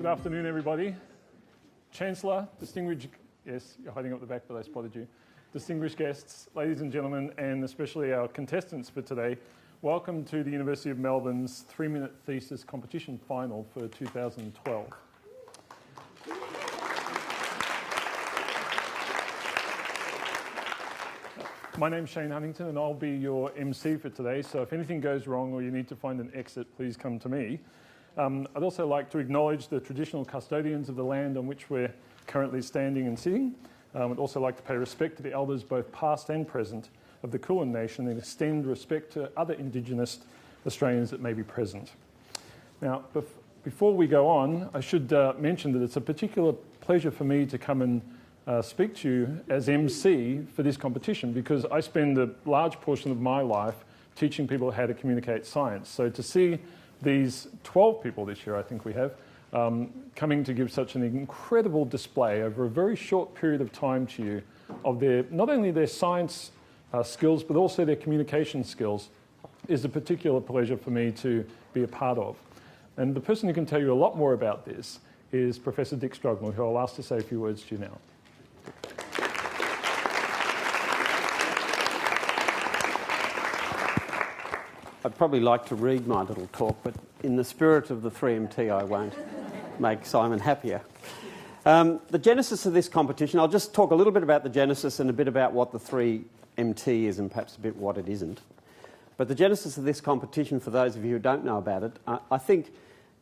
Good afternoon, everybody. Chancellor, distinguished, yes, you're hiding up the back, but I spotted you. Distinguished guests, ladies and gentlemen, and especially our contestants for today, welcome to the University of Melbourne's 3-minute thesis competition final for 2012. My name's Shane Huntington and I'll be your MC for today, so if anything goes wrong or you need to find an exit, please come to me. I'd also like to acknowledge the traditional custodians of the land on which we're currently standing and sitting. I'd also like to pay respect to the elders, both past and present, of the Kulin Nation and extend respect to other Indigenous Australians that may be present. Now, before we go on, I should mention that it's a particular pleasure for me to come and speak to you as MC for this competition because I spend a large portion of my life teaching people how to communicate science. So to see these 12 people this year, I think we have, coming to give such an incredible display over a very short period of time to you of not only their science skills, but also their communication skills is a particular pleasure for me to be a part of. And the person who can tell you a lot more about this is Professor Dick Strugman, who I'll ask to say a few words to you now. I'd probably like to read my little talk, but in the spirit of the 3MT, I won't make Simon happier. The genesis of this competition, I'll just talk a little bit about the genesis and a bit about what the 3MT is and perhaps a bit what it isn't. But the genesis of this competition, for those of you who don't know about it, I think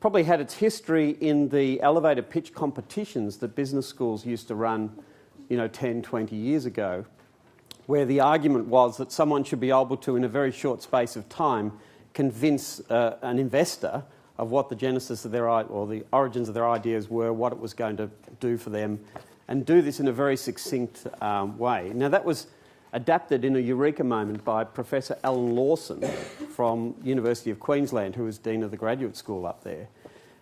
probably had its history in the elevator pitch competitions that business schools used to run, 10, 20 years ago, where the argument was that someone should be able to, in a very short space of time, convince an investor of what the genesis of their or the origins of their ideas were, what it was going to do for them, and do this in a very succinct way. Now, that was adapted in a eureka moment by Professor Alan Lawson from University of Queensland, who was Dean of the Graduate School up there.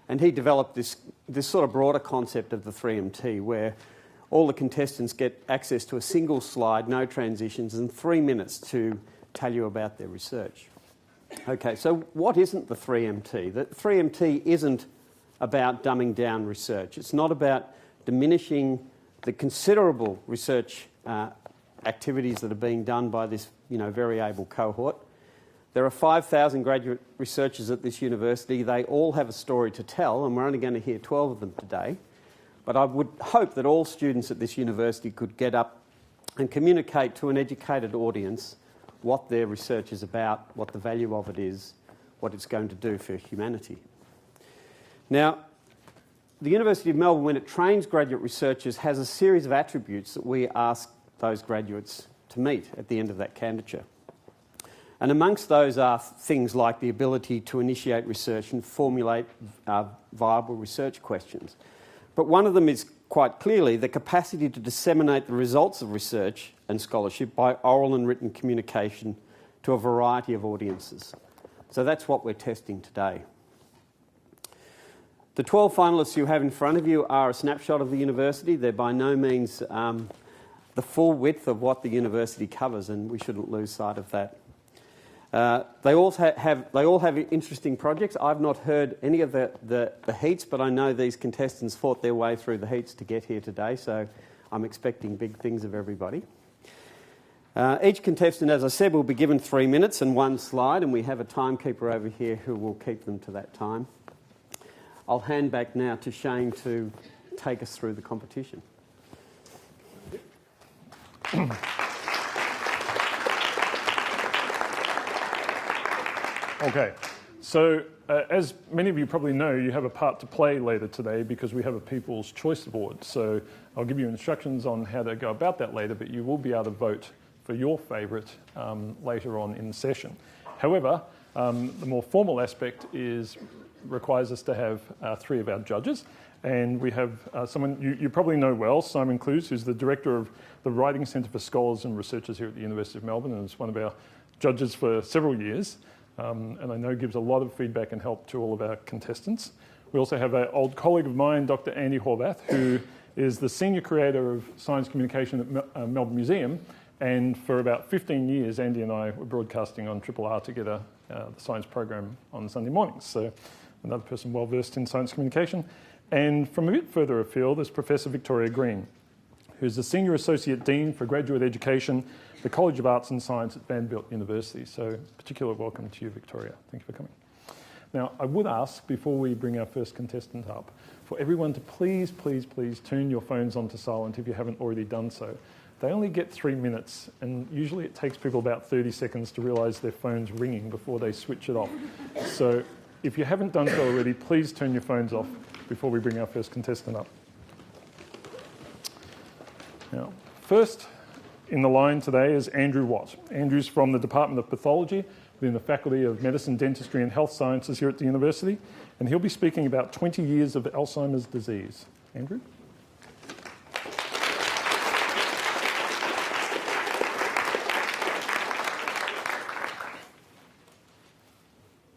And he developed this sort of broader concept of the 3MT, where all the contestants get access to a single slide, no transitions, and 3 minutes to tell you about their research. Okay, so what isn't the 3MT? The 3MT isn't about dumbing down research. It's not about diminishing the considerable research activities that are being done by this very able cohort. There are 5,000 graduate researchers at this university. They all have a story to tell, and we're only going to hear 12 of them today. But I would hope that all students at this university could get up and communicate to an educated audience what their research is about, what the value of it is, what it's going to do for humanity. Now, the University of Melbourne, when it trains graduate researchers, has a series of attributes that we ask those graduates to meet at the end of that candidature. And amongst those are things like the ability to initiate research and formulate viable research questions. But one of them is quite clearly the capacity to disseminate the results of research and scholarship by oral and written communication to a variety of audiences. So that's what we're testing today. The 12 finalists you have in front of you are a snapshot of the university. They're by no means the full width of what the university covers, and we shouldn't lose sight of that. They all have interesting projects. I've not heard any of the heats, but I know these contestants fought their way through the heats to get here today, so I'm expecting big things of everybody. Each contestant, as I said, will be given 3 minutes and 1 slide, and we have a timekeeper over here who will keep them to that time. I'll hand back now to Shane to take us through the competition. Okay, so as many of you probably know, you have a part to play later today because we have a People's Choice Award. So I'll give you instructions on how to go about that later, but you will be able to vote for your favourite later on in the session. However, the more formal aspect requires us to have 3 of our judges. And we have someone you probably know well, Simon Clues, who's the director of the Writing Centre for Scholars and Researchers here at the University of Melbourne, and is one of our judges for several years. And I know gives a lot of feedback and help to all of our contestants. We also have an old colleague of mine, Dr. Andy Horvath, who is the senior creator of science communication at Melbourne Museum. And for about 15 years, Andy and I were broadcasting on Triple R together, the science program on Sunday mornings. So another person well versed in science communication. And from a bit further afield is Professor Victoria Green, who's the Senior Associate Dean for Graduate Education, the College of Arts and Science at Vanderbilt University. So particular welcome to you, Victoria. Thank you for coming. Now, I would ask, before we bring our first contestant up, for everyone to please, please, please turn your phones onto silent if you haven't already done so. They only get 3 minutes, and usually it takes people about 30 seconds to realise their phone's ringing before they switch it off. So if you haven't done so already, please turn your phones off before we bring our first contestant up. Now, first in the line today is Andrew Watt. Andrew's from the Department of Pathology within the Faculty of Medicine, Dentistry and Health Sciences here at the university, and he'll be speaking about 20 years of Alzheimer's disease. Andrew?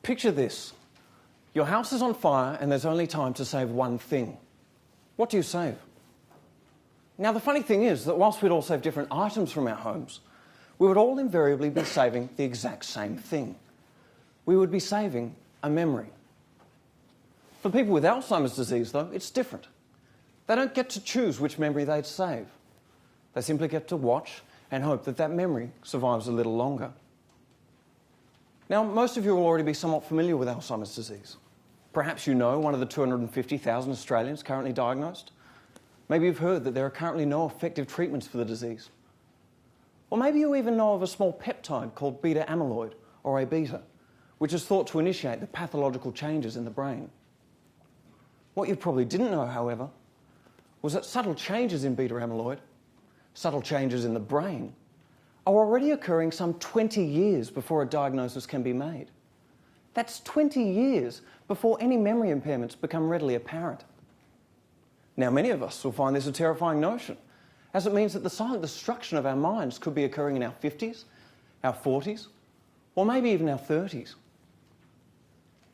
Picture this. Your house is on fire and there's only time to save one thing. What do you save? Now, the funny thing is that whilst we'd all save different items from our homes, we would all invariably be saving the exact same thing. We would be saving a memory. For people with Alzheimer's disease, though, it's different. They don't get to choose which memory they'd save. They simply get to watch and hope that that memory survives a little longer. Now, most of you will already be somewhat familiar with Alzheimer's disease. Perhaps you know one of the 250,000 Australians currently diagnosed. Maybe you've heard that there are currently no effective treatments for the disease. Or maybe you even know of a small peptide called beta amyloid, or A-beta, which is thought to initiate the pathological changes in the brain. What you probably didn't know, however, was that subtle changes in beta amyloid, subtle changes in the brain, are already occurring some 20 years before a diagnosis can be made. That's 20 years before any memory impairments become readily apparent. Now, many of us will find this a terrifying notion, as it means that the silent destruction of our minds could be occurring in our 50s, our 40s, or maybe even our 30s.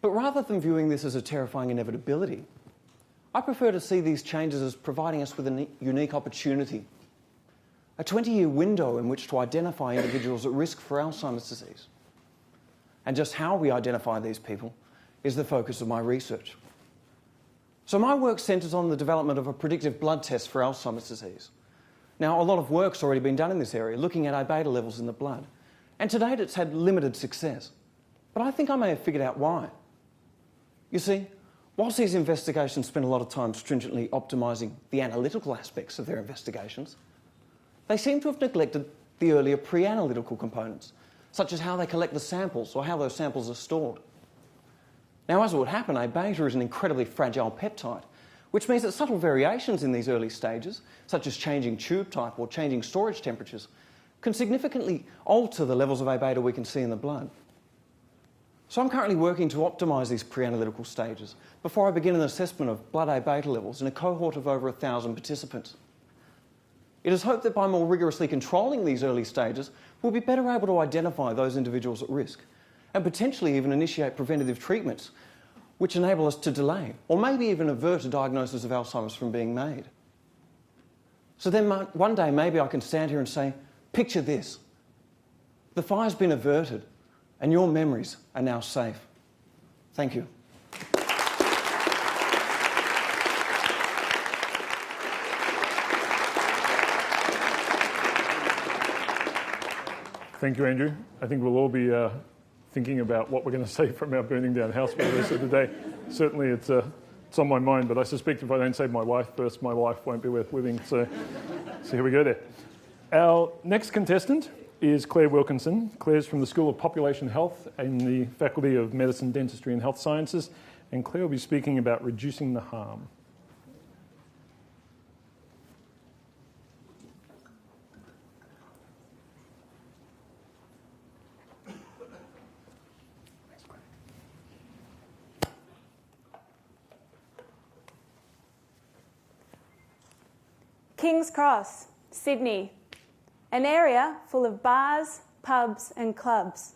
But rather than viewing this as a terrifying inevitability, I prefer to see these changes as providing us with a unique opportunity, a 20-year window in which to identify individuals at risk for Alzheimer's disease. And just how we identify these people is the focus of my research. So my work centres on the development of a predictive blood test for Alzheimer's disease. Now, a lot of work's already been done in this area, looking at A-beta levels in the blood. And to date, it's had limited success. But I think I may have figured out why. You see, whilst these investigations spend a lot of time stringently optimising the analytical aspects of their investigations, they seem to have neglected the earlier pre-analytical components, such as how they collect the samples or how those samples are stored. Now, as it would happen, A-beta is an incredibly fragile peptide, which means that subtle variations in these early stages, such as changing tube type or changing storage temperatures, can significantly alter the levels of A-beta we can see in the blood. So I'm currently working to optimise these pre-analytical stages before I begin an assessment of blood A-beta levels in a cohort of over 1,000 participants. It is hoped that by more rigorously controlling these early stages, we'll be better able to identify those individuals at risk and potentially even initiate preventative treatments which enable us to delay or maybe even avert a diagnosis of Alzheimer's from being made. So then one day maybe I can stand here and say, picture this. The fire's been averted and your memories are now safe. Thank you. Thank you, Andrew. I think we'll all be thinking about what we're going to save from our burning down house for the rest of the day. Certainly it's on my mind, but I suspect if I don't save my wife first, my life won't be worth living. So here we go there. Our next contestant is Claire Wilkinson. Claire's from the School of Population Health in the Faculty of Medicine, Dentistry and Health Sciences, and Claire will be speaking about reducing the harm. King's Cross, Sydney, an area full of bars, pubs and clubs.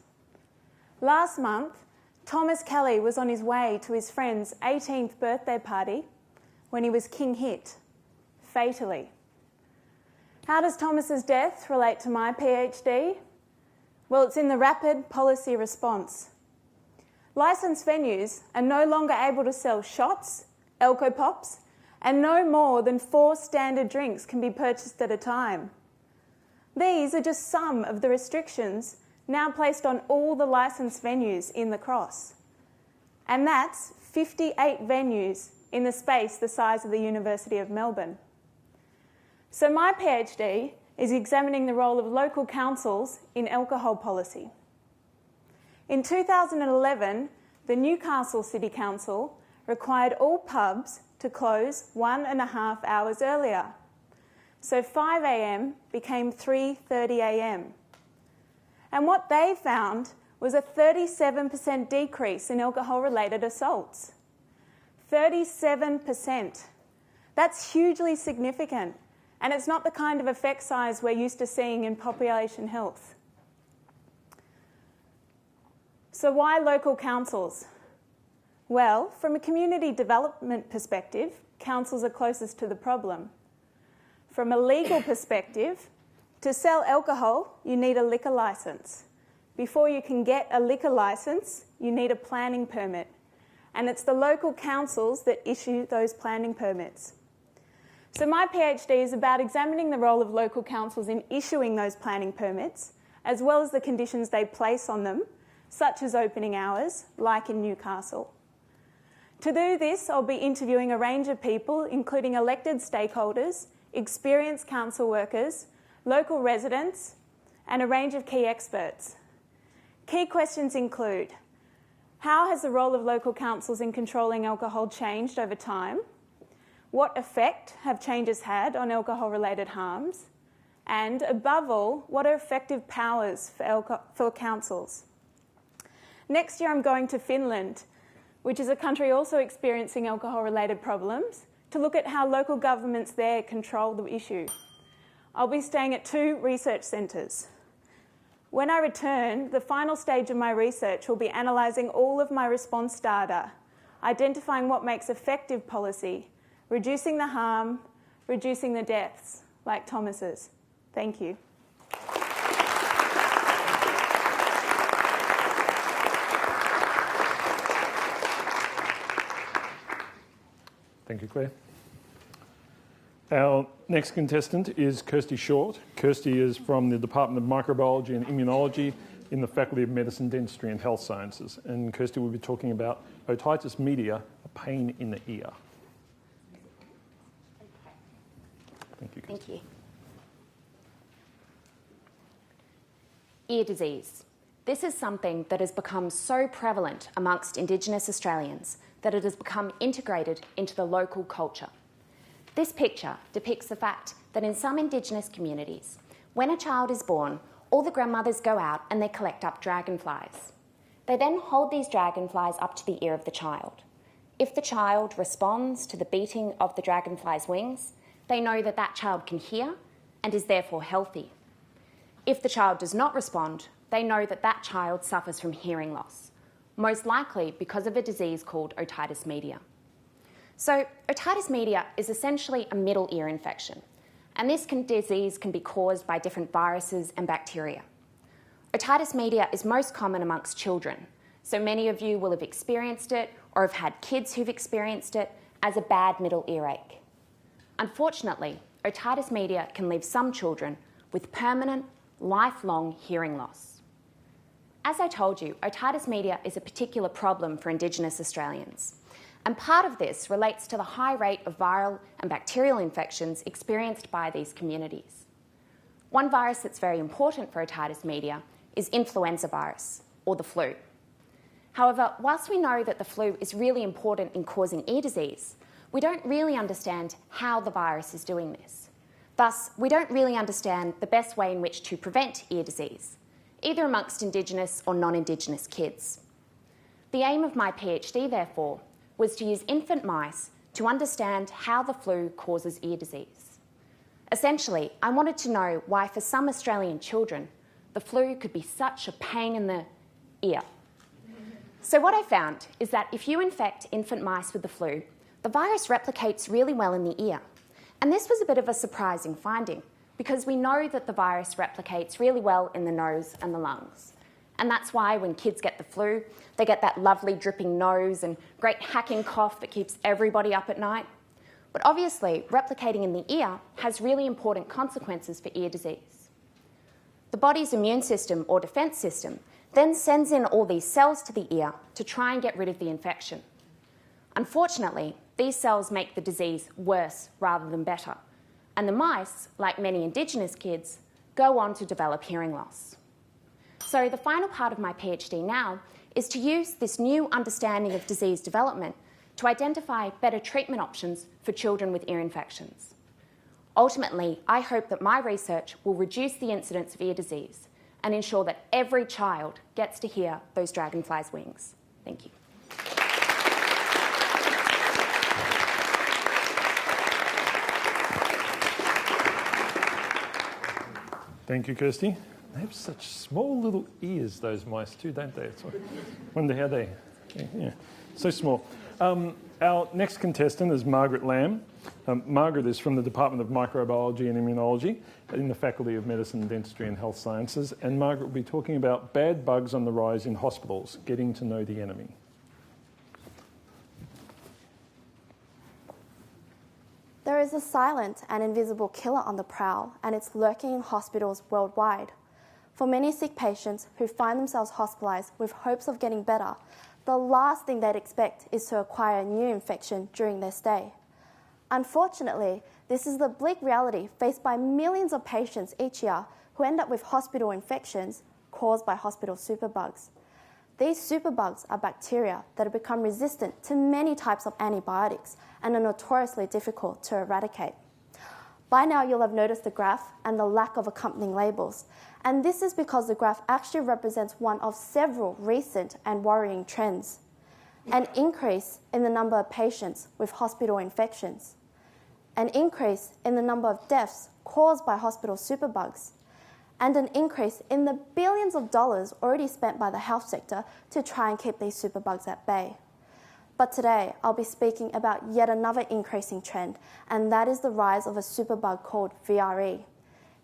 Last month, Thomas Kelly was on his way to his friend's 18th birthday party when he was king hit, fatally. How does Thomas's death relate to my PhD? Well, it's in the rapid policy response. Licensed venues are no longer able to sell shots, Elco Pops, and no more than 4 standard drinks can be purchased at a time. These are just some of the restrictions now placed on all the licensed venues in the Cross. And that's 58 venues in the space the size of the University of Melbourne. So my PhD is examining the role of local councils in alcohol policy. In 2011, the Newcastle City Council required all pubs to close 1.5 hours earlier. So 5 a.m. became 3:30 a.m. And what they found was a 37% decrease in alcohol-related assaults. 37%. That's hugely significant, and it's not the kind of effect size we're used to seeing in population health. So why local councils? Well, from a community development perspective, councils are closest to the problem. From a legal perspective, to sell alcohol, you need a liquor licence. Before you can get a liquor licence, you need a planning permit. And it's the local councils that issue those planning permits. So my PhD is about examining the role of local councils in issuing those planning permits, as well as the conditions they place on them, such as opening hours, like in Newcastle. To do this, I'll be interviewing a range of people, including elected stakeholders, experienced council workers, local residents, and a range of key experts. Key questions include: how has the role of local councils in controlling alcohol changed over time? What effect have changes had on alcohol-related harms? And above all, what are effective powers for councils? Next year I'm going to Finland, which is a country also experiencing alcohol-related problems, to look at how local governments there control the issue. I'll be staying at 2 research centres. When I return, the final stage of my research will be analysing all of my response data, identifying what makes effective policy, reducing the harm, reducing the deaths, like Thomas's. Thank you. Thank you, Claire. Our next contestant is Kirsty Short. Kirsty is from the Department of Microbiology and Immunology in the Faculty of Medicine, Dentistry and Health Sciences. And Kirsty will be talking about otitis media, a pain in the ear. Thank you, Kirsty. Thank you. Ear disease. This is something that has become so prevalent amongst Indigenous Australians that it has become integrated into the local culture. This picture depicts the fact that in some Indigenous communities, when a child is born, all the grandmothers go out and they collect up dragonflies. They then hold these dragonflies up to the ear of the child. If the child responds to the beating of the dragonfly's wings, they know that that child can hear and is therefore healthy. If the child does not respond, they know that that child suffers from hearing loss, most likely because of a disease called otitis media. So otitis media is essentially a middle ear infection, and this disease can be caused by different viruses and bacteria. Otitis media is most common amongst children, so many of you will have experienced it or have had kids who've experienced it as a bad middle earache. Unfortunately, otitis media can leave some children with permanent, lifelong hearing loss. As I told you, otitis media is a particular problem for Indigenous Australians. And part of this relates to the high rate of viral and bacterial infections experienced by these communities. One virus that's very important for otitis media is influenza virus, or the flu. However, whilst we know that the flu is really important in causing ear disease, we don't really understand how the virus is doing this. Thus, we don't really understand the best way in which to prevent ear disease, either amongst Indigenous or non-Indigenous kids. The aim of my PhD, therefore, was to use infant mice to understand how the flu causes ear disease. Essentially, I wanted to know why for some Australian children, the flu could be such a pain in the ear. So what I found is that if you infect infant mice with the flu, the virus replicates really well in the ear. And this was a bit of a surprising finding, because we know that the virus replicates really well in the nose and the lungs. And that's why when kids get the flu, they get that lovely dripping nose and great hacking cough that keeps everybody up at night. But obviously, replicating in the ear has really important consequences for ear disease. The body's immune system or defence system then sends in all these cells to the ear to try and get rid of the infection. Unfortunately, these cells make the disease worse rather than better, and the mice, like many Indigenous kids, go on to develop hearing loss. So the final part of my PhD now is to use this new understanding of disease development to identify better treatment options for children with ear infections. Ultimately, I hope that my research will reduce the incidence of ear disease and ensure that every child gets to hear those dragonflies' wings. Thank you. Thank you, Kirsty. They have such small little ears, those mice too, don't they? I wonder how they... Yeah, so small. Our next contestant is Margaret Lamb. Margaret is from the Department of Microbiology and Immunology in the Faculty of Medicine, Dentistry and Health Sciences, and Margaret will be talking about bad bugs on the rise in hospitals, getting to know the enemy. There is a silent and invisible killer on the prowl, and it's lurking in hospitals worldwide. For many sick patients who find themselves hospitalised with hopes of getting better, the last thing they'd expect is to acquire a new infection during their stay. Unfortunately, this is the bleak reality faced by millions of patients each year who end up with hospital infections caused by hospital superbugs. These superbugs are bacteria that have become resistant to many types of antibiotics and are notoriously difficult to eradicate. By now, you'll have noticed the graph and the lack of accompanying labels, and this is because the graph actually represents one of several recent and worrying trends: an increase in the number of patients with hospital infections, an increase in the number of deaths caused by hospital superbugs, and an increase in the billions of dollars already spent by the health sector to try and keep these superbugs at bay. But today, I'll be speaking about yet another increasing trend, and that is the rise of a superbug called VRE.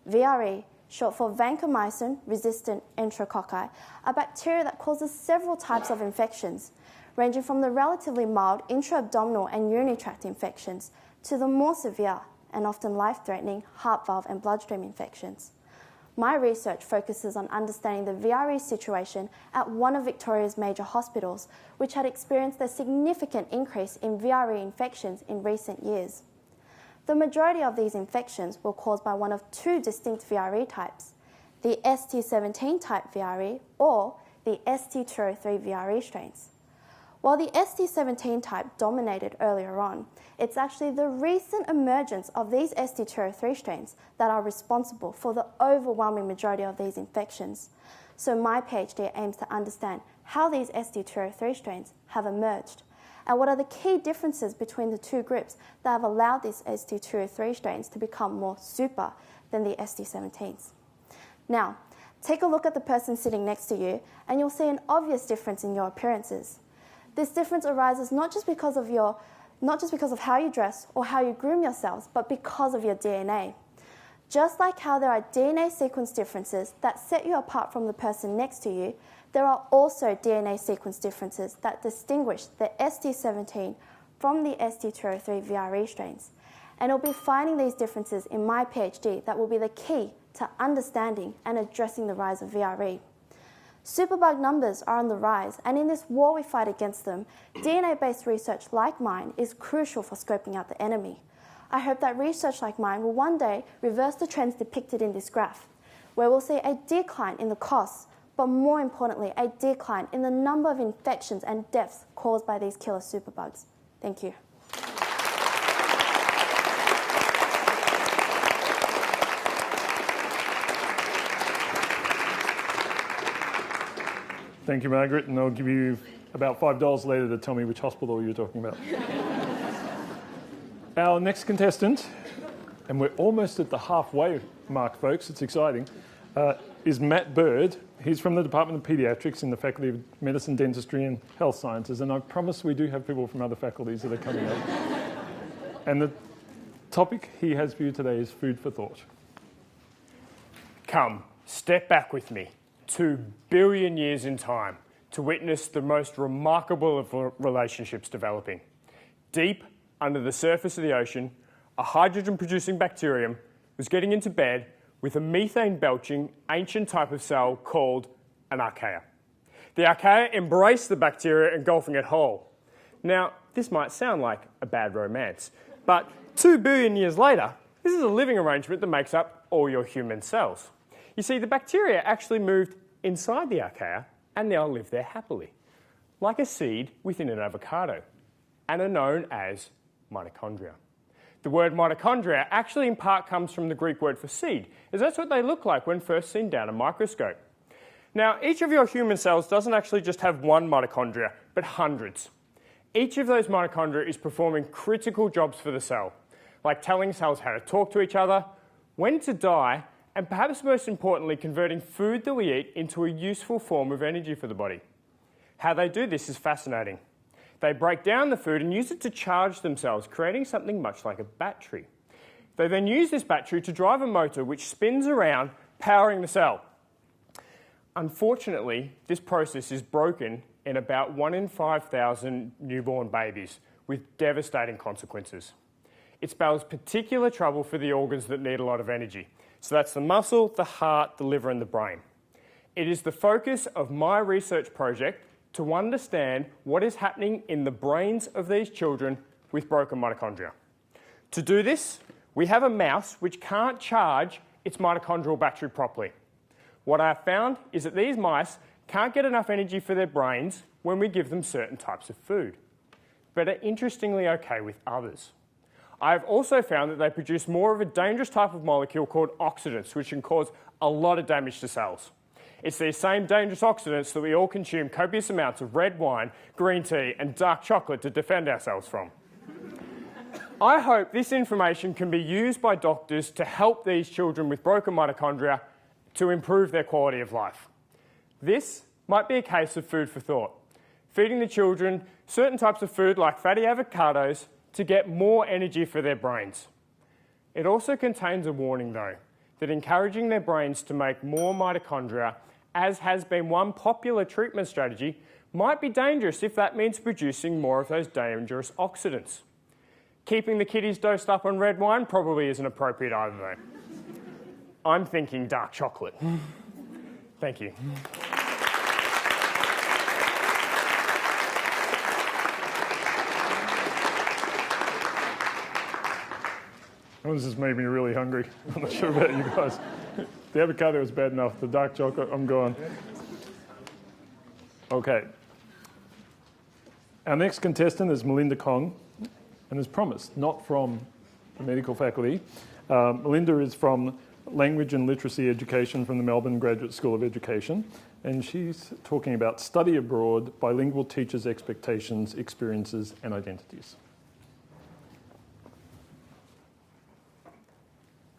VRE, short for vancomycin-resistant enterococci, a bacteria that causes several types of infections, ranging from the relatively mild intra-abdominal and urinary tract infections to the more severe and often life-threatening heart valve and bloodstream infections. My research focuses on understanding the VRE situation at one of Victoria's major hospitals, which had experienced a significant increase in VRE infections in recent years. The majority of these infections were caused by one of two distinct VRE types, the ST17 type VRE or the ST203 VRE strains. While the ST17 type dominated earlier on, it's actually the recent emergence of these ST203 strains that are responsible for the overwhelming majority of these infections. So my PhD aims to understand how these ST203 strains have emerged and what are the key differences between the two groups that have allowed these ST203 strains to become more super than the ST17s. Now, take a look at the person sitting next to you and you'll see an obvious difference in your appearances. This difference arises not just because of how you dress or how you groom yourselves, but because of your DNA. Just like how there are DNA sequence differences that set you apart from the person next to you, there are also DNA sequence differences that distinguish the ST17 from the ST203 VRE strains. And it'll be finding these differences in my PhD that will be the key to understanding and addressing the rise of VRE. Superbug numbers are on the rise, and in this war we fight against them, DNA-based research like mine is crucial for scoping out the enemy. I hope that research like mine will one day reverse the trends depicted in this graph, where we'll see a decline in the costs, but more importantly, a decline in the number of infections and deaths caused by these killer superbugs. Thank you. Thank you, Margaret, and I'll give you about $5 later to tell me which hospital you're talking about. Our next contestant, and we're almost at the halfway mark, folks, it's exciting, is Matt Bird. He's from the Department of Paediatrics in the Faculty of Medicine, Dentistry and Health Sciences, and I promise we do have people from other faculties that are coming up. And the topic he has for you today is food for thought. Come, step back with me. 2 billion years in time to witness the most remarkable of relationships developing. Deep under the surface of the ocean, a hydrogen-producing bacterium was getting into bed with a methane-belching ancient type of cell called an archaea. The archaea embraced the bacteria, engulfing it whole. Now, this might sound like a bad romance, but 2 billion years later, this is a living arrangement that makes up all your human cells. You see, the bacteria actually moved inside the archaea and now live there happily, like a seed within an avocado, and are known as mitochondria. The word mitochondria actually in part comes from the Greek word for seed, as that's what they look like when first seen down a microscope. Now, each of your human cells doesn't actually just have one mitochondria, but hundreds. Each of those mitochondria is performing critical jobs for the cell, like telling cells how to talk to each other, when to die, and perhaps most importantly, converting food that we eat into a useful form of energy for the body. How they do this is fascinating. They break down the food and use it to charge themselves, creating something much like a battery. They then use this battery to drive a motor which spins around, powering the cell. Unfortunately, this process is broken in about 1 in 5,000 newborn babies, with devastating consequences. It spells particular trouble for the organs that need a lot of energy. So that's the muscle, the heart, the liver, and the brain. It is the focus of my research project to understand what is happening in the brains of these children with broken mitochondria. To do this, we have a mouse which can't charge its mitochondrial battery properly. What I have found is that these mice can't get enough energy for their brains when we give them certain types of food, but are interestingly okay with others. I have also found that they produce more of a dangerous type of molecule called oxidants, which can cause a lot of damage to cells. It's these same dangerous oxidants that we all consume copious amounts of red wine, green tea, and dark chocolate to defend ourselves from. I hope this information can be used by doctors to help these children with broken mitochondria to improve their quality of life. This might be a case of food for thought, feeding the children certain types of food like fatty avocados to get more energy for their brains. It also contains a warning though, that encouraging their brains to make more mitochondria, as has been one popular treatment strategy, might be dangerous if that means producing more of those dangerous oxidants. Keeping the kiddies dosed up on red wine probably isn't appropriate either though. I'm thinking dark chocolate. Thank you. Oh, this has made me really hungry. I'm not sure about you guys. The avocado is bad enough. The dark chocolate, I'm gone. Okay. Our next contestant is Melinda Kong, and as promised, not from the medical faculty. Melinda is from Language and Literacy Education from the Melbourne Graduate School of Education, and she's talking about study abroad, bilingual teachers' expectations, experiences, and identities.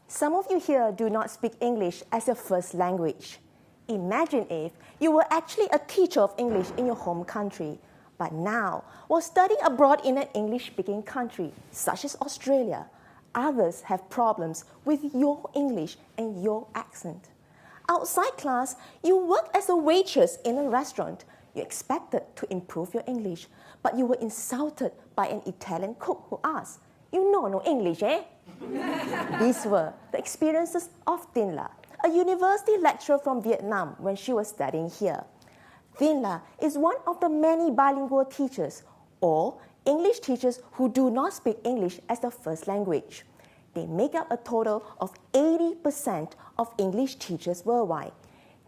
Some of you here do not speak English as your first language. Imagine if you were actually a teacher of English in your home country, but now, while studying abroad in an English-speaking country, such as Australia, others have problems with your English and your accent. Outside class, you worked as a waitress in a restaurant. You expected to improve your English, but you were insulted by an Italian cook who asked, "You know no English, eh?" These were the experiences of Tin La, a university lecturer from Vietnam when she was studying here. Tin La is one of the many bilingual teachers, or English teachers who do not speak English as their first language. They make up a total of 80% of English teachers worldwide.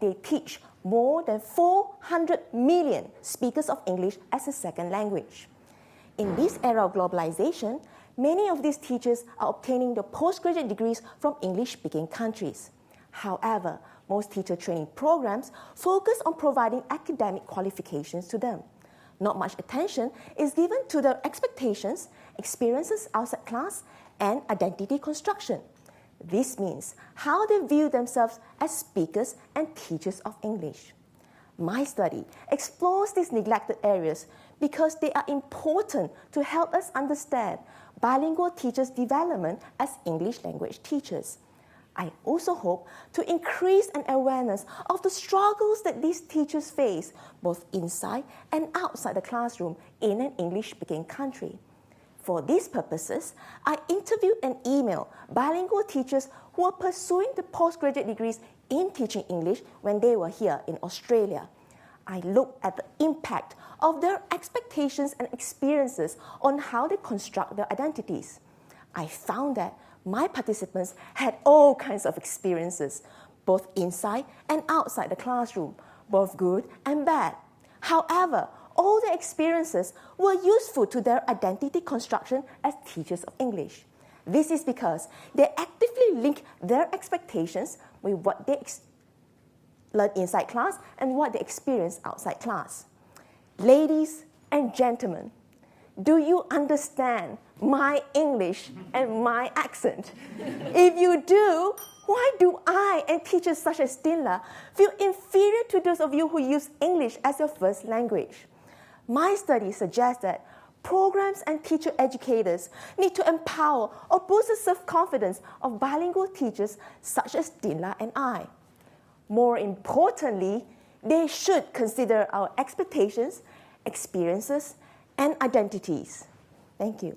They teach more than 400 million speakers of English as a second language. In this era of globalization, many of these teachers are obtaining their postgraduate degrees from English-speaking countries. However, most teacher training programs focus on providing academic qualifications to them. Not much attention is given to their expectations, experiences outside class, and identity construction. This means how they view themselves as speakers and teachers of English. My study explores these neglected areas because they are important to help us understand bilingual teachers' development as English language teachers. I also hope to increase an awareness of the struggles that these teachers face, both inside and outside the classroom in an English-speaking country. For these purposes, I interviewed and emailed bilingual teachers who were pursuing the postgraduate degrees in teaching English when they were here in Australia. I looked at the impact of their expectations and experiences on how they construct their identities. I found that my participants had all kinds of experiences, both inside and outside the classroom, both good and bad. However, all the experiences were useful to their identity construction as teachers of English. This is because they actively link their expectations with what they learn inside class and what they experience outside class. Ladies and gentlemen, do you understand my English and my accent? If you do, why do I and teachers such as Dinla feel inferior to those of you who use English as your first language? My study suggests that programs and teacher educators need to empower or boost the self-confidence of bilingual teachers such as Dinla and I. More importantly, they should consider our expectations, experiences, and identities. Thank you.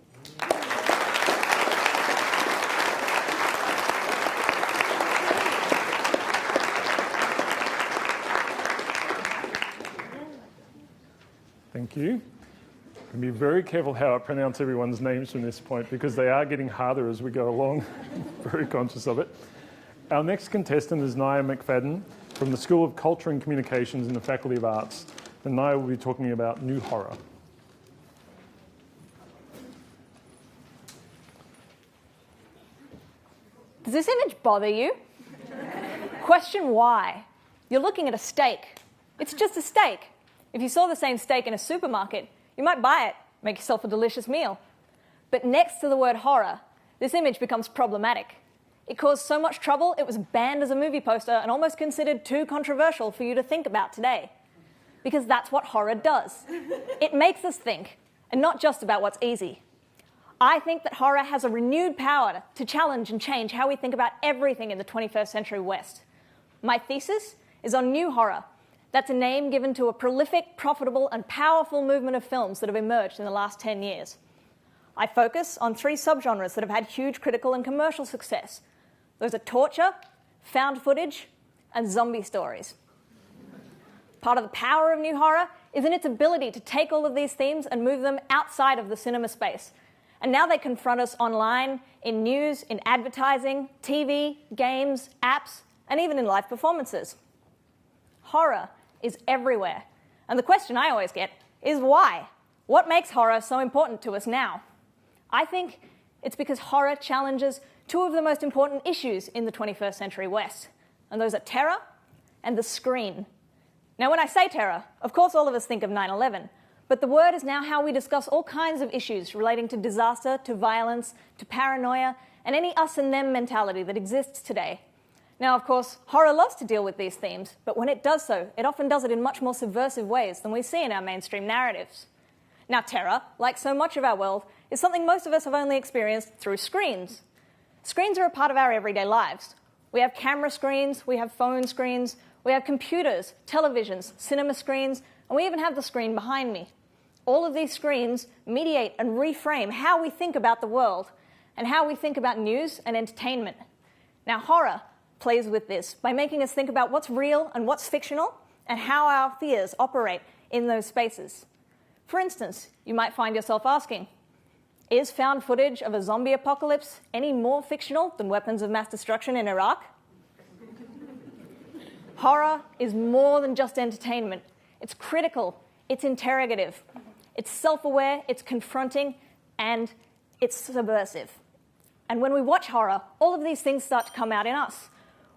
Thank you. And be very careful how I pronounce everyone's names from this point because they are getting harder as we go along. Very conscious of it. Our next contestant is Naya McFadden from the School of Culture and Communications in the Faculty of Arts. And Naya will be talking about new horror. Does this image bother you? Question why. You're looking at a steak. It's just a steak. If you saw the same steak in a supermarket, you might buy it, make yourself a delicious meal. But next to the word horror, this image becomes problematic. It caused so much trouble, it was banned as a movie poster and almost considered too controversial for you to think about today. Because that's what horror does. It makes us think, and not just about what's easy. I think that horror has a renewed power to challenge and change how we think about everything in the 21st century West. My thesis is on new horror. That's a name given to a prolific, profitable, and powerful movement of films that have emerged in the last 10 years. I focus on 3 subgenres that have had huge critical and commercial success. Those are torture, found footage, and zombie stories. Part of the power of new horror is in its ability to take all of these themes and move them outside of the cinema space. And now they confront us online, in news, in advertising, TV, games, apps, and even in live performances. Horror is everywhere. And the question I always get is why? What makes horror so important to us now? I think it's because horror challenges 2 of the most important issues in the 21st century West. And those are terror and the screen. Now, when I say terror, of course all of us think of 9/11. But the word is now how we discuss all kinds of issues relating to disaster, to violence, to paranoia, and any us and them mentality that exists today. Now, of course, horror loves to deal with these themes, but when it does so, it often does it in much more subversive ways than we see in our mainstream narratives. Now, terror, like so much of our world, is something most of us have only experienced through screens. Screens are a part of our everyday lives. We have camera screens, we have phone screens, we have computers, televisions, cinema screens, and we even have the screen behind me. All of these screens mediate and reframe how we think about the world and how we think about news and entertainment. Now, horror plays with this by making us think about what's real and what's fictional and how our fears operate in those spaces. For instance, you might find yourself asking, is found footage of a zombie apocalypse any more fictional than weapons of mass destruction in Iraq? Horror is more than just entertainment. It's critical, it's interrogative, it's self-aware, it's confronting, and it's subversive. And when we watch horror, all of these things start to come out in us.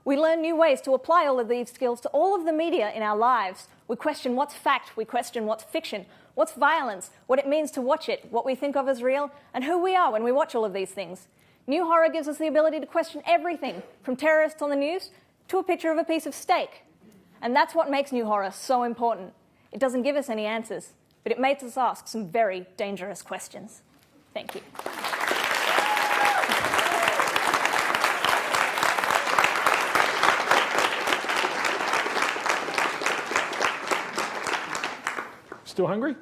We learn new ways to apply all of these skills to all of the media in our lives. We question what's fact, we question what's fiction, what's violence, what it means to watch it, what we think of as real, and who we are when we watch all of these things. New horror gives us the ability to question everything, from terrorists on the news to a picture of a piece of steak. And that's what makes new horror so important. It doesn't give us any answers, but it makes us ask some very dangerous questions. Thank you. Still hungry?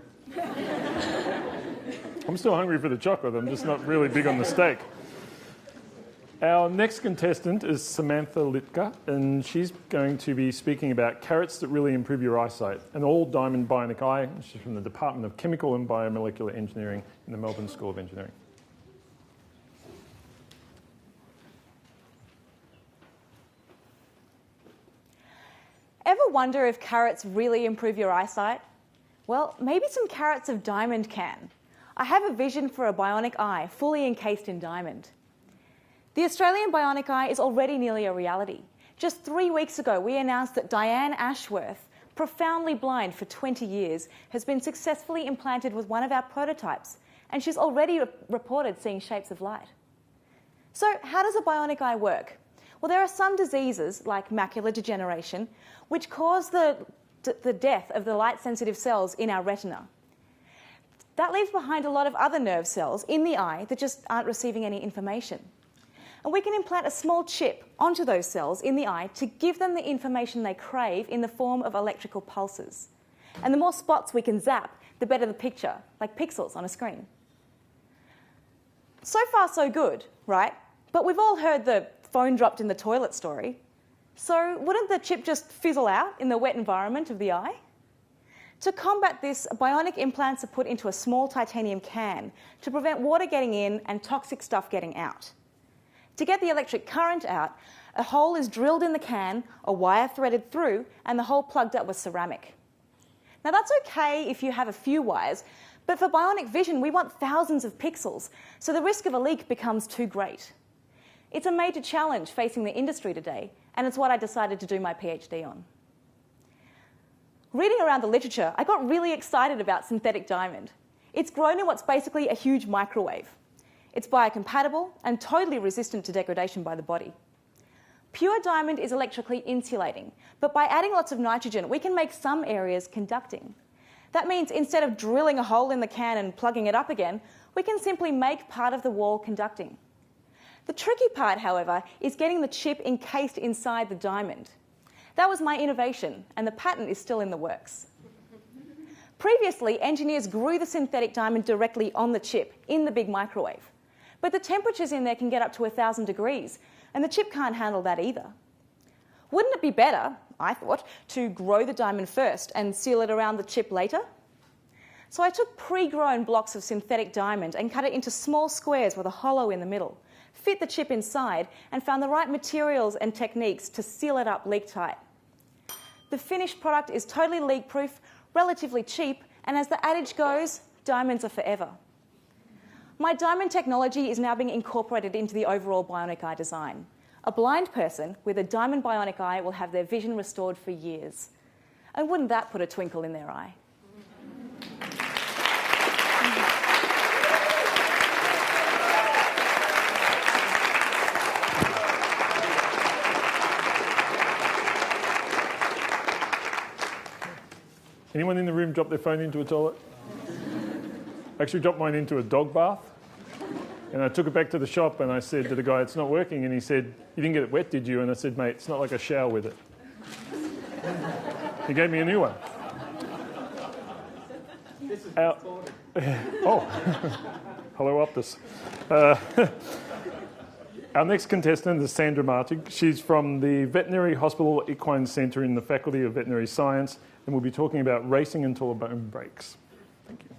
I'm still hungry for the chocolate. I'm just not really big on the steak. Our next contestant is Samantha Litka, and she's going to be speaking about carrots that really improve your eyesight, an all-diamond bionic eye. She's from the Department of Chemical and Biomolecular Engineering in the Melbourne School of Engineering. Ever wonder if carrots really improve your eyesight? Well, maybe some carrots of diamond can. I have a vision for a bionic eye fully encased in diamond. The Australian bionic eye is already nearly a reality. Just 3 weeks ago, we announced that Diane Ashworth, profoundly blind for 20 years, has been successfully implanted with one of our prototypes, and she's already reported seeing shapes of light. So how does a bionic eye work? Well, there are some diseases, like macular degeneration, which cause the death of the light-sensitive cells in our retina. That leaves behind a lot of other nerve cells in the eye that just aren't receiving any information. And we can implant a small chip onto those cells in the eye to give them the information they crave in the form of electrical pulses. And the more spots we can zap, the better the picture, like pixels on a screen. So far, so good, right? But we've all heard the phone dropped in the toilet story. So wouldn't the chip just fizzle out in the wet environment of the eye? To combat this, bionic implants are put into a small titanium can to prevent water getting in and toxic stuff getting out. To get the electric current out, a hole is drilled in the can, a wire threaded through, and the hole plugged up with ceramic. Now that's okay if you have a few wires, but for bionic vision we want thousands of pixels, so the risk of a leak becomes too great. It's a major challenge facing the industry today, and it's what I decided to do my PhD on. Reading around the literature, I got really excited about synthetic diamond. It's grown in what's basically a huge microwave. It's biocompatible and totally resistant to degradation by the body. Pure diamond is electrically insulating, but by adding lots of nitrogen, we can make some areas conducting. That means instead of drilling a hole in the can and plugging it up again, we can simply make part of the wall conducting. The tricky part, however, is getting the chip encased inside the diamond. That was my innovation, and the patent is still in the works. Previously, engineers grew the synthetic diamond directly on the chip in the big microwave. But the temperatures in there can get up to 1,000 degrees, and the chip can't handle that either. Wouldn't it be better, I thought, to grow the diamond first and seal it around the chip later? So I took pre-grown blocks of synthetic diamond and cut it into small squares with a hollow in the middle, fit the chip inside, and found the right materials and techniques to seal it up leak-tight. The finished product is totally leak-proof, relatively cheap, and as the adage goes, diamonds are forever. My diamond technology is now being incorporated into the overall bionic eye design. A blind person with a diamond bionic eye will have their vision restored for years. And wouldn't that put a twinkle in their eye? Anyone in the room drop their phone into a toilet? I actually dropped mine into a dog bath. And I took it back to the shop and I said to the guy, it's not working. And he said, you didn't get it wet, did you? And I said, mate, it's not like I shower with it. He gave me a new one. This is oh, hello, Optus. Our next contestant is Sandra Martin. She's from the Veterinary Hospital Equine Centre in the Faculty of Veterinary Science, and we'll be talking about racing until a bone breaks. Thank you.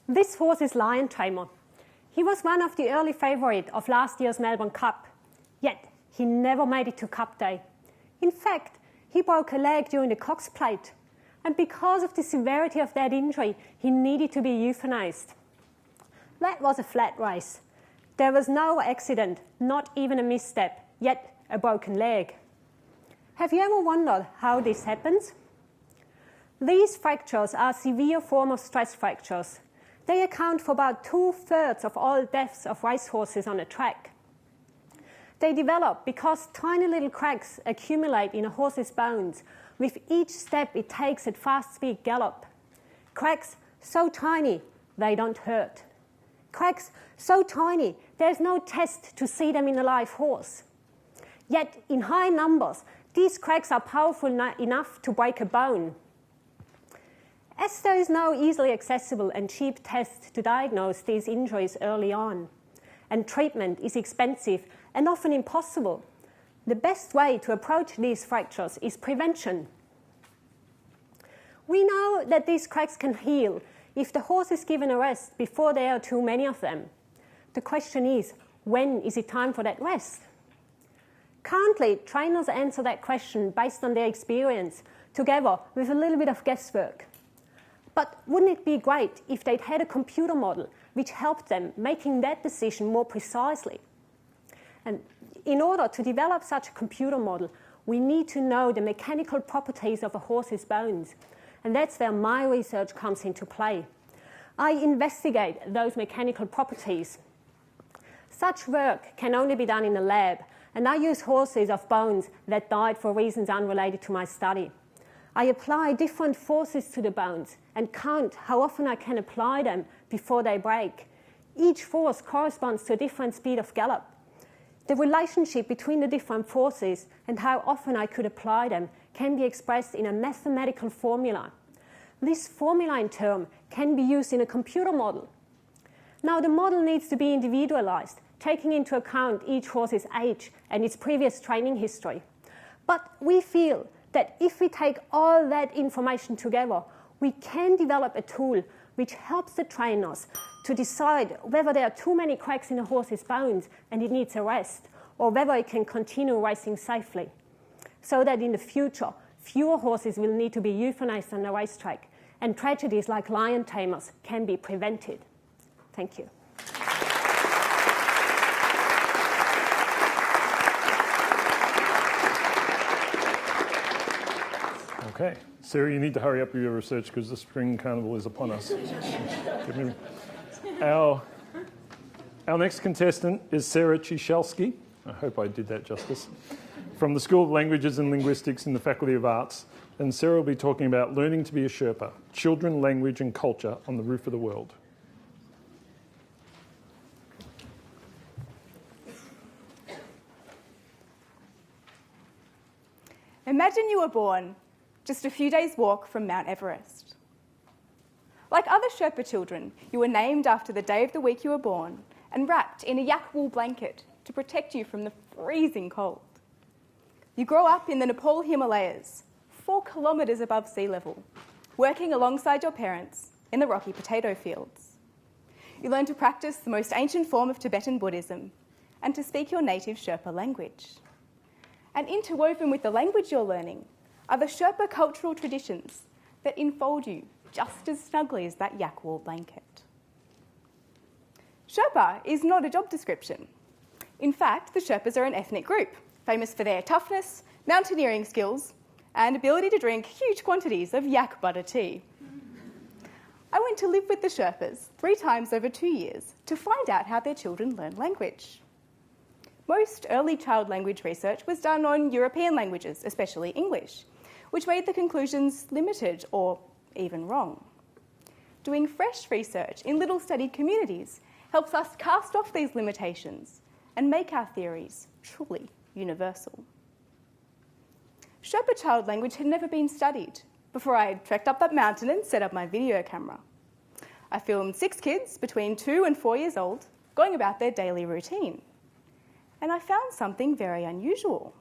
This horse is Lion Tamer. He was one of the early favourites of last year's Melbourne Cup, yet he never made it to Cup Day. In fact, he broke a leg during the Cox Plate, and because of the severity of that injury, he needed to be euthanised. That was a flat race. There was no accident, not even a misstep, yet a broken leg. Have you ever wondered how this happens? These fractures are a severe form of stress fractures. They account for about 2/3 of all deaths of racehorses on a track. They develop because tiny little cracks accumulate in a horse's bones with each step it takes at fast speed gallop. Cracks so tiny they don't hurt. Cracks so tiny there's no test to see them in a live horse. Yet, in high numbers, these cracks are powerful enough to break a bone. As there is no easily accessible and cheap test to diagnose these injuries early on, and treatment is expensive and often impossible, the best way to approach these fractures is prevention. We know that these cracks can heal if the horse is given a rest before there are too many of them. The question is, when is it time for that rest? Currently, trainers answer that question based on their experience, together with a little bit of guesswork. But wouldn't it be great if they'd had a computer model which helped them making that decision more precisely? And in order to develop such a computer model, we need to know the mechanical properties of a horse's bones. And that's where my research comes into play. I investigate those mechanical properties. Such work can only be done in a lab, and I use horses of bones that died for reasons unrelated to my study. I apply different forces to the bones and count how often I can apply them before they break. Each force corresponds to a different speed of gallop. The relationship between the different forces and how often I could apply them can be expressed in a mathematical formula. This formula, in turn, can be used in a computer model. Now, the model needs to be individualized, taking into account each horse's age and its previous training history. But we feel that if we take all that information together, we can develop a tool which helps the trainers to decide whether there are too many cracks in a horse's bones and it needs a rest, or whether it can continue racing safely, so that in the future, fewer horses will need to be euthanized on the racetrack, and tragedies like lion tamers can be prevented. Thank you. Okay, Sarah, you need to hurry up with your research because the spring carnival is upon us. Our next contestant is Sarah Chuselski. I hope I did that justice. From the School of Languages and Linguistics in the Faculty of Arts. And Sarah will be talking about learning to be a Sherpa, children, language and culture on the roof of the world. Imagine you were born just a few days' walk from Mount Everest. Like other Sherpa children, you were named after the day of the week you were born and wrapped in a yak wool blanket to protect you from the freezing cold. You grow up in the Nepal Himalayas, 4 kilometres above sea level, working alongside your parents in the rocky potato fields. You learn to practice the most ancient form of Tibetan Buddhism and to speak your native Sherpa language. And interwoven with the language you're learning are the Sherpa cultural traditions that enfold you just as snugly as that yak wool blanket. Sherpa is not a job description. In fact, the Sherpas are an ethnic group, famous for their toughness, mountaineering skills, and ability to drink huge quantities of yak butter tea. I went to live with the Sherpas 3 times over 2 years to find out how their children learn language. Most early child language research was done on European languages, especially English, which made the conclusions limited or even wrong. Doing fresh research in little studied communities helps us cast off these limitations and make our theories truly universal. Sherpa child language had never been studied before I trekked up that mountain and set up my video camera. I filmed 6 kids between 2 and 4 years old going about their daily routine. And I found something very unusual.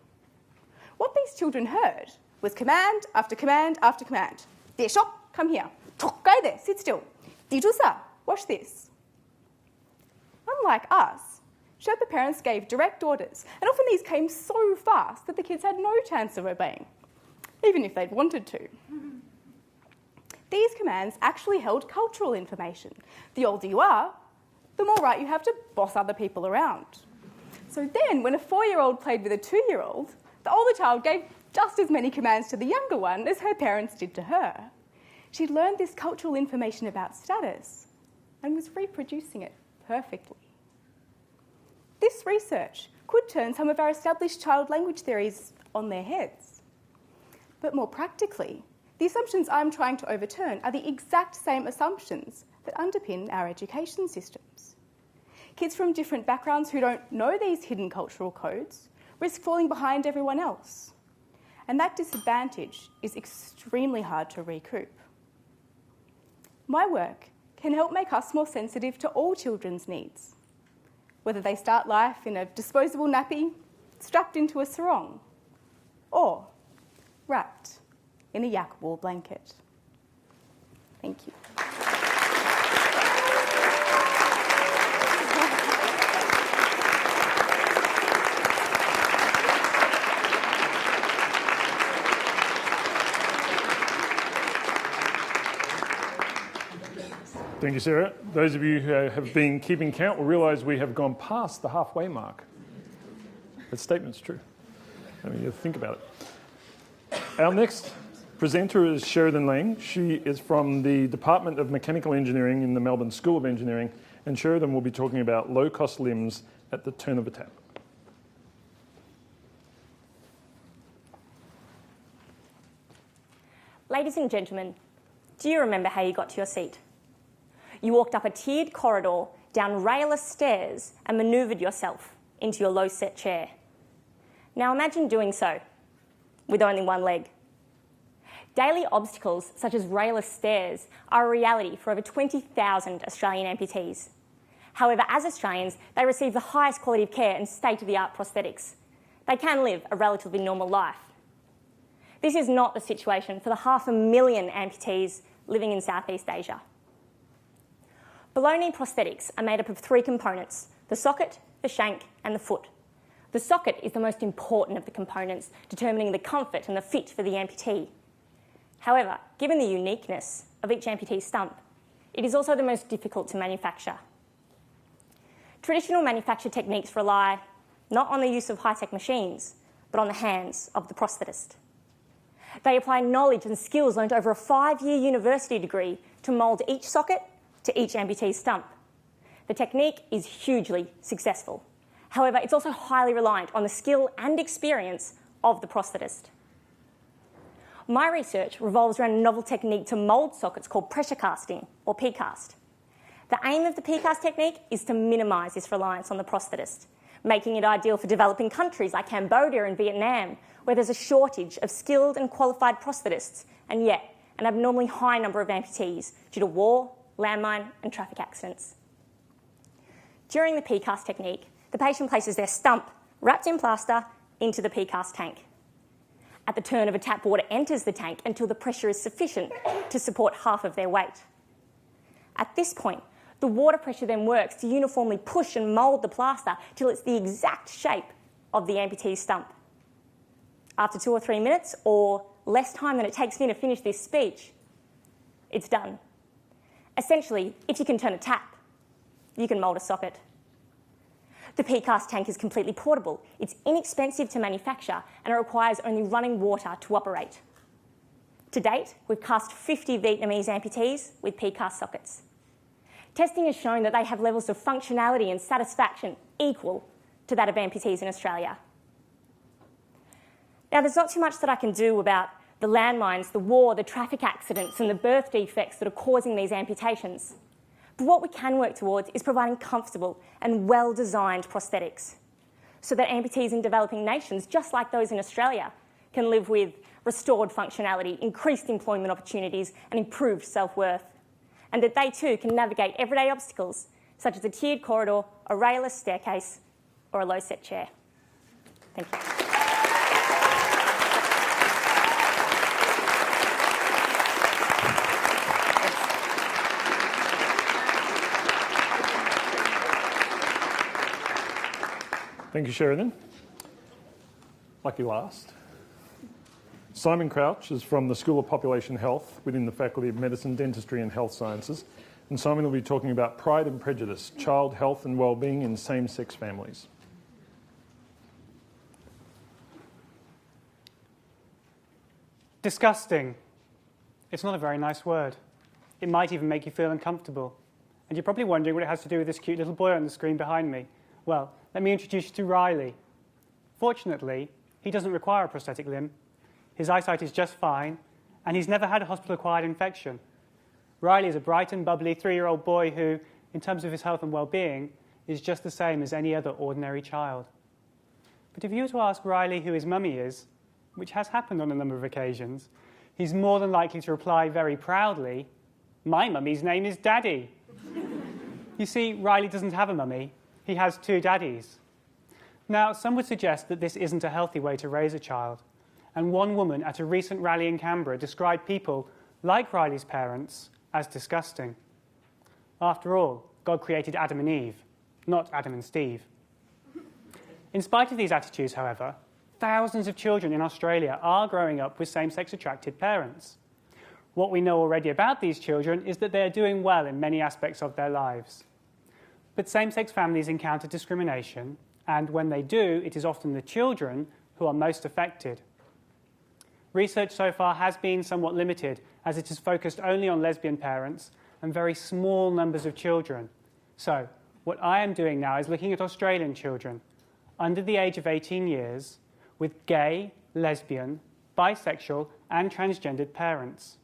What these children heard was command after command after command. Desho, come here. Go there, sit still. Dijusa, watch this. Unlike us, Sherpa parents gave direct orders, and often these came so fast that the kids had no chance of obeying, even if they'd wanted to. These commands actually held cultural information. The older you are, the more right you have to boss other people around. So then, when a 4-year-old played with a 2-year-old, the older child gave just as many commands to the younger one as her parents did to her. She'd learned this cultural information about status and was reproducing it perfectly. This research could turn some of our established child language theories on their heads. But more practically, the assumptions I'm trying to overturn are the exact same assumptions that underpin our education systems. Kids from different backgrounds who don't know these hidden cultural codes risk falling behind everyone else. And that disadvantage is extremely hard to recoup. My work can help make us more sensitive to all children's needs, whether they start life in a disposable nappy, strapped into a sarong, or wrapped in a yak wool blanket. Thank you. Thank you, Sarah. Those of you who have been keeping count will realise we have gone past the halfway mark. That statement's true. I mean, you think about it. Our next presenter is Sheridan Lang. She is from the Department of Mechanical Engineering in the Melbourne School of Engineering, and Sheridan will be talking about low-cost limbs at the turn of a tap. Ladies and gentlemen, do you remember how you got to your seat? You walked up a tiered corridor, down railless stairs, and manoeuvred yourself into your low-set chair. Now imagine doing so with only one leg. Daily obstacles such as railless stairs are a reality for over 20,000 Australian amputees. However, as Australians, they receive the highest quality of care and state-of-the-art prosthetics. They can live a relatively normal life. This is not the situation for the 500,000 amputees living in Southeast Asia. Below-knee prosthetics are made up of 3 components: the socket, the shank, and the foot. The socket is the most important of the components, determining the comfort and the fit for the amputee. However, given the uniqueness of each amputee's stump, it is also the most difficult to manufacture. Traditional manufacture techniques rely not on the use of high-tech machines, but on the hands of the prosthetist. They apply knowledge and skills learned over a 5-year university degree to mould each socket to each amputee's stump. The technique is hugely successful. However, it's also highly reliant on the skill and experience of the prosthetist. My research revolves around a novel technique to mould sockets called pressure casting, or P-cast. The aim of the P-cast technique is to minimise this reliance on the prosthetist, making it ideal for developing countries like Cambodia and Vietnam, where there's a shortage of skilled and qualified prosthetists, and yet an abnormally high number of amputees due to war, landmine and traffic accidents. During the P-cast technique, the patient places their stump, wrapped in plaster, into the P-cast tank. At the turn of a tap, water enters the tank until the pressure is sufficient to support half of their weight. At this point, the water pressure then works to uniformly push and mould the plaster till it's the exact shape of the amputee's stump. After 2 or 3 minutes, or less time than it takes me to finish this speech, it's done. Essentially, if you can turn a tap, you can mould a socket. The P-cast tank is completely portable. It's inexpensive to manufacture and it requires only running water to operate. To date, we've cast 50 Vietnamese amputees with P-cast sockets. Testing has shown that they have levels of functionality and satisfaction equal to that of amputees in Australia. Now, there's not too much that I can do about the landmines, the war, the traffic accidents and the birth defects that are causing these amputations. But what we can work towards is providing comfortable and well-designed prosthetics so that amputees in developing nations, just like those in Australia, can live with restored functionality, increased employment opportunities and improved self-worth, and that they too can navigate everyday obstacles such as a tiered corridor, a railless staircase or a low-set chair. Thank you. Thank you, Sheridan. Lucky last. Simon Crouch is from the School of Population Health within the Faculty of Medicine, Dentistry and Health Sciences. And Simon will be talking about Pride and Prejudice, child health and wellbeing in same-sex families. Disgusting. It's not a very nice word. It might even make you feel uncomfortable. And you're probably wondering what it has to do with this cute little boy on the screen behind me. Well, let me introduce you to Riley. Fortunately, he doesn't require a prosthetic limb. His eyesight is just fine, and he's never had a hospital-acquired infection. Riley is a bright and bubbly 3-year-old boy who, in terms of his health and well-being, is just the same as any other ordinary child. But if you were to ask Riley who his mummy is, which has happened on a number of occasions, he's more than likely to reply very proudly, "My mummy's name is Daddy." You see, Riley doesn't have a mummy, he has two daddies. Now, some would suggest that this isn't a healthy way to raise a child, and one woman at a recent rally in Canberra described people, like Riley's parents, as disgusting. After all, God created Adam and Eve, not Adam and Steve. In spite of these attitudes, however, thousands of children in Australia are growing up with same-sex attracted parents. What we know already about these children is that they are doing well in many aspects of their lives. But same-sex families encounter discrimination, and when they do, it is often the children who are most affected. Research so far has been somewhat limited, as it is focused only on lesbian parents and very small numbers of children. So, what I am doing now is looking at Australian children under the age of 18 years with gay, lesbian, bisexual and transgendered parents.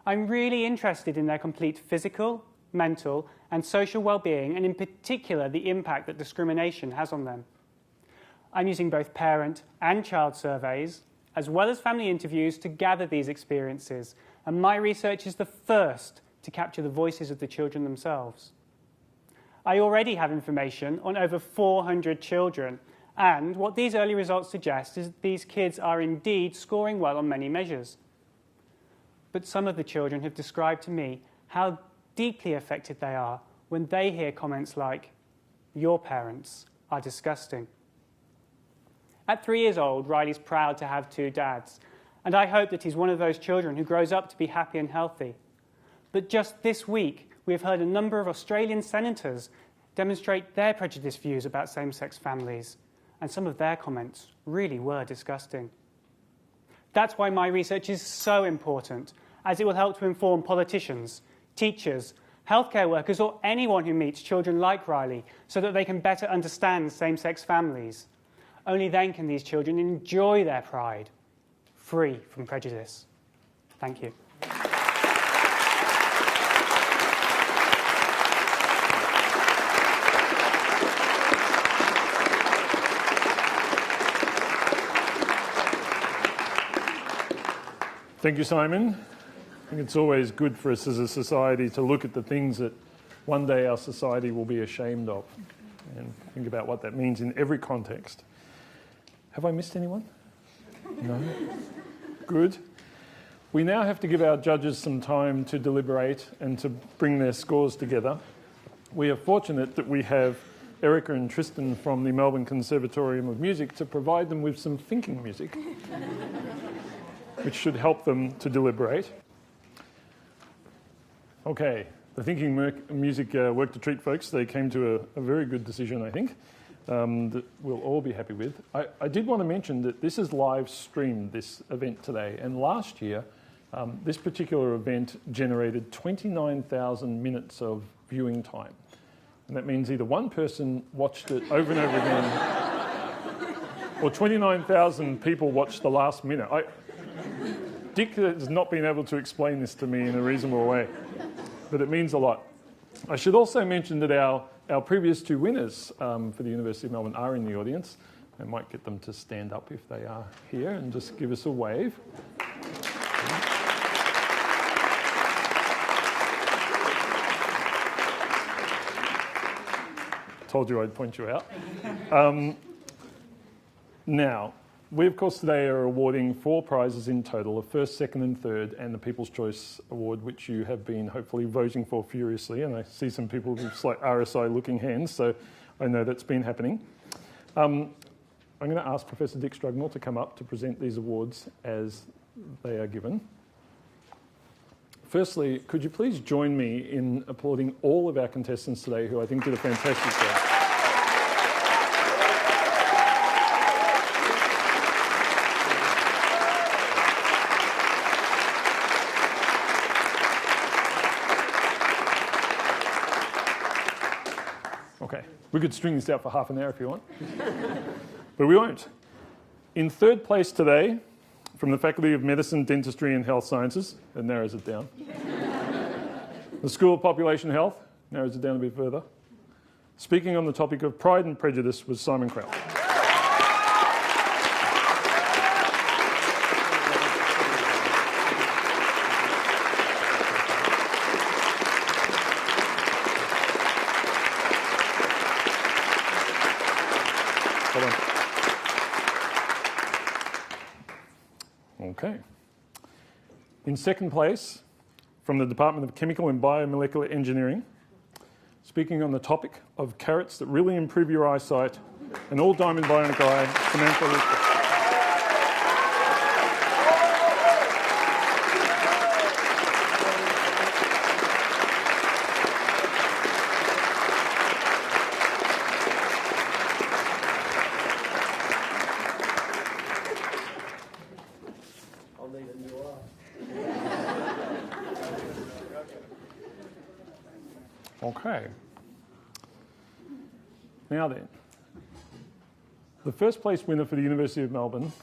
I'm really interested in their complete physical, mental and social well-being, and in particular the impact that discrimination has on them. I'm using both parent and child surveys, as well as family interviews, to gather these experiences, and my research is the first to capture the voices of the children themselves. I already have information on over 400 children, and what these early results suggest is that these kids are indeed scoring well on many measures. But some of the children have described to me how deeply affected they are when they hear comments like, "Your parents are disgusting." At 3 years old, Riley's proud to have two dads, and I hope that he's one of those children who grows up to be happy and healthy. But just this week, we have heard a number of Australian senators demonstrate their prejudiced views about same-sex families, and some of their comments really were disgusting. That's why my research is so important, as it will help to inform politicians, teachers, healthcare workers, or anyone who meets children like Riley, so that they can better understand same-sex families. Only then can these children enjoy their pride, free from prejudice. Thank you. Thank you, Simon. I think it's always good for us as a society to look at the things that one day our society will be ashamed of and think about what that means in every context. Have I missed anyone? No? Good. We now have to give our judges some time to deliberate and to bring their scores together. We are fortunate that we have Erica and Tristan from the Melbourne Conservatorium of Music to provide them with some thinking music, which should help them to deliberate. Okay, the thinking music worked a treat, folks. They came to a very good decision, I think, that we'll all be happy with. I did want to mention that this is live streamed, this event today, and last year this particular event generated 29,000 minutes of viewing time. And that means either one person watched it over and over again, or 29,000 people watched the last minute. Dick has not been able to explain this to me in a reasonable way, but it means a lot. I should also mention that our previous two winners for the University of Melbourne are in the audience. I might get them to stand up if they are here and just give us a wave. Told you I'd point you out. Now, we, of course, today are awarding 4 prizes in total, a first, second and third, and the People's Choice Award, which you have been hopefully voting for furiously. And I see some people with slight RSI-looking hands, so I know that's been happening. I'm going to ask Professor Dick Strugnell to come up to present these awards as they are given. Firstly, could you please join me in applauding all of our contestants today, who I think did a fantastic job. Okay, we could string this out for half an hour if you want, but we won't. In third place today, from the Faculty of Medicine, Dentistry and Health Sciences, it narrows it down. The School of Population Health narrows it down a bit further. Speaking on the topic of Pride and Prejudice was Simon Kraut. Okay. In second place, from the Department of Chemical and Biomolecular Engineering, speaking on the topic of carrots that really improve your eyesight, an all-diamond bionic eye, Samantha Litka. Okay. Now then, the first place winner for the University of Melbourne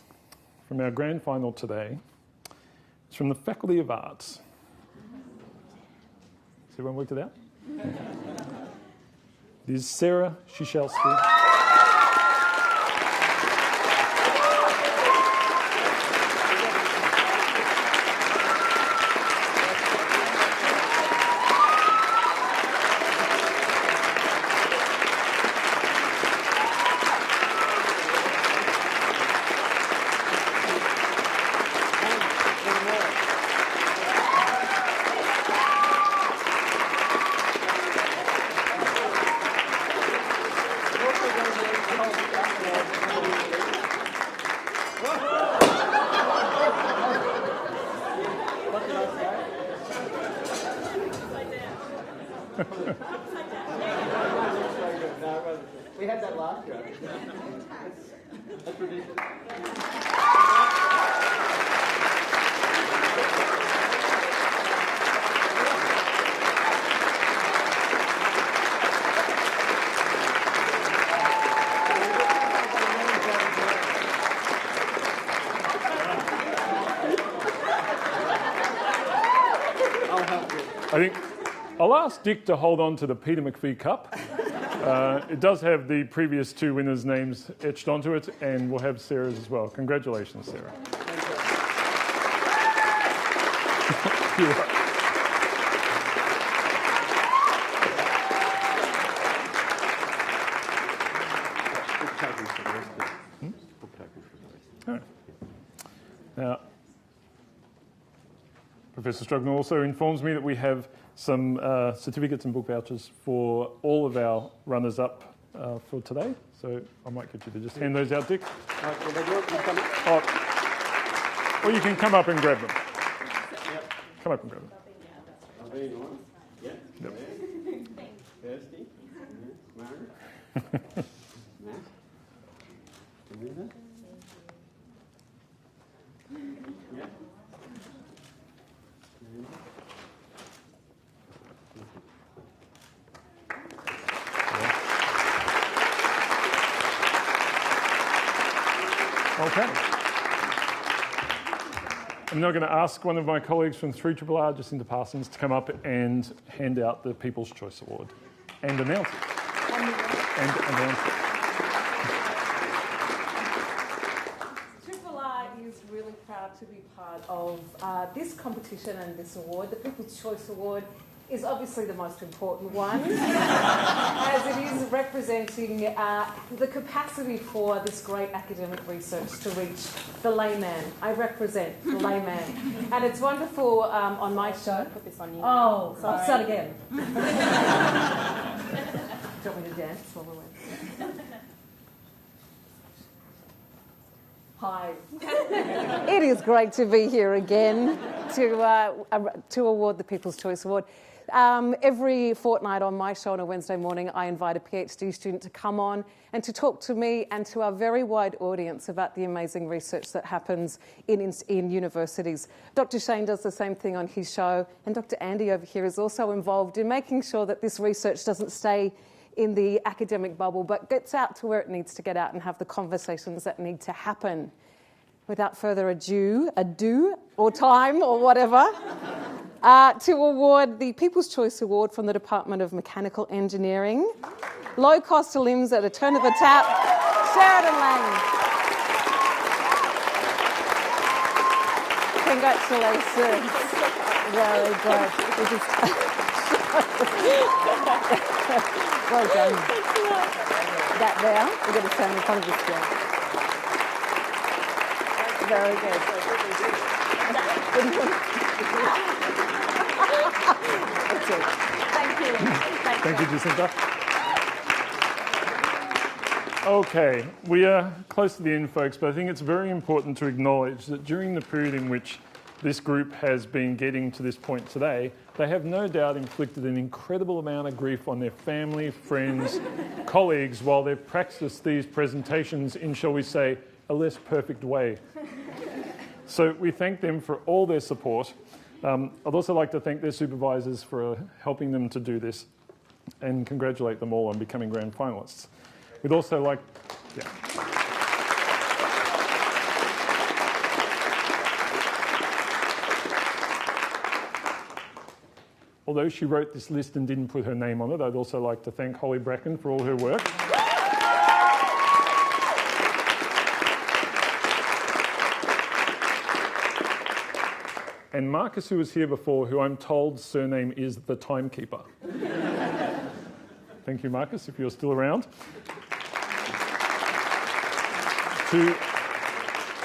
from our grand final today is from the Faculty of Arts. Has everyone worked it out? It is Sarah Chuselski. We had that last year. A tradition. I think I'll ask Dick to hold on to the Peter McPhee Cup. It does have the previous two winners' names etched onto it, and we'll have Sarah's as well. Congratulations, Sarah. You're right. Now, Professor Strugnan also informs me that we have some certificates and book vouchers for all of our runners-up for today. So I might get you to just hand those out, Dick. Or you can come up and grab them. Come up and grab them. Yep. Kirsty, Margaret, Matt, Melinda. Yeah. Okay. I'm now going to ask one of my colleagues from 3RRR, Jacinta Parsons, to come up and hand out the People's Choice Award and announce it. RRR is really proud to be part of this competition and this award. The People's Choice Award is obviously the most important one, as it is representing the capacity for this great academic research to reach the layman. I represent the layman. And it's wonderful on my show. Put this on you. Oh, sorry. I'll start again. Do you want me to dance while we're waiting? Hi. It is great to be here again to award the People's Choice Award. Every fortnight on my show on a Wednesday morning, I invite a PhD student to come on and to talk to me and to our very wide audience about the amazing research that happens in universities. Dr. Shane does the same thing on his show, and Dr. Andy over here is also involved in making sure that this research doesn't stay in the academic bubble, but gets out to where it needs to get out and have the conversations that need to happen. Without further ado, or time, or whatever, to award the People's Choice Award from the Department of Mechanical Engineering. Low-cost limbs at a turn of the tap, Sheridan Lang. Congratulations. Very good. Well done. That there, we're going to stand in front of this guy. Very good. That's it. Thank you. Thank you, Jacinta. Okay, we are close to the end, folks, but I think it's very important to acknowledge that during the period in which this group has been getting to this point today, they have no doubt inflicted an incredible amount of grief on their family, friends, colleagues, while they've practiced these presentations in, shall we say, a less perfect way. So we thank them for all their support. I'd also like to thank their supervisors for helping them to do this and congratulate them all on becoming grand finalists. We'd also like... Yeah. Although she wrote this list and didn't put her name on it, I'd also like to thank Holly Bracken for all her work. And Marcus, who was here before, who I'm told surname is the Timekeeper. Thank you, Marcus, if you're still around.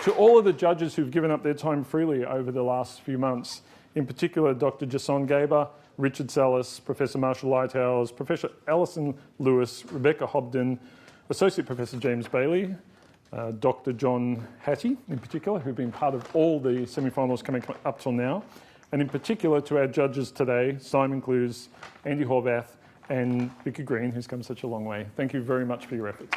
To all of the judges who've given up their time freely over the last few months, in particular Dr. Jason Gaber, Richard Salas, Professor Marshall Lighthouse, Professor Alison Lewis, Rebecca Hobden, Associate Professor James Bailey, Dr. John Hattie, in particular, who've been part of all the semi-finals coming up till now, and in particular to our judges today, Simon Clues, Andy Horvath, and Vicky Green, who's come such a long way. Thank you very much for your efforts.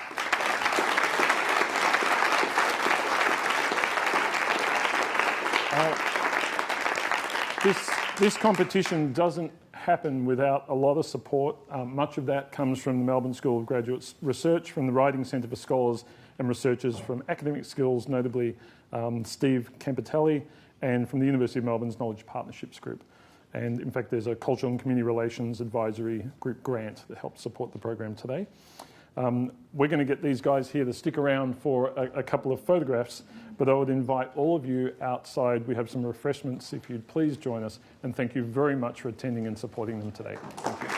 This competition doesn't happen without a lot of support. Much of that comes from the Melbourne School of Graduate Research, from the Writing Centre for Scholars and Researchers, from Academic Skills, notably Steve Campitelli, and from the University of Melbourne's Knowledge Partnerships Group. And in fact, there's a Cultural and Community Relations Advisory Group grant that helps support the program today. We're going to get these guys here to stick around for a couple of photographs, but I would invite all of you outside. We have some refreshments. If you'd please join us, and thank you very much for attending and supporting them today. Thank you.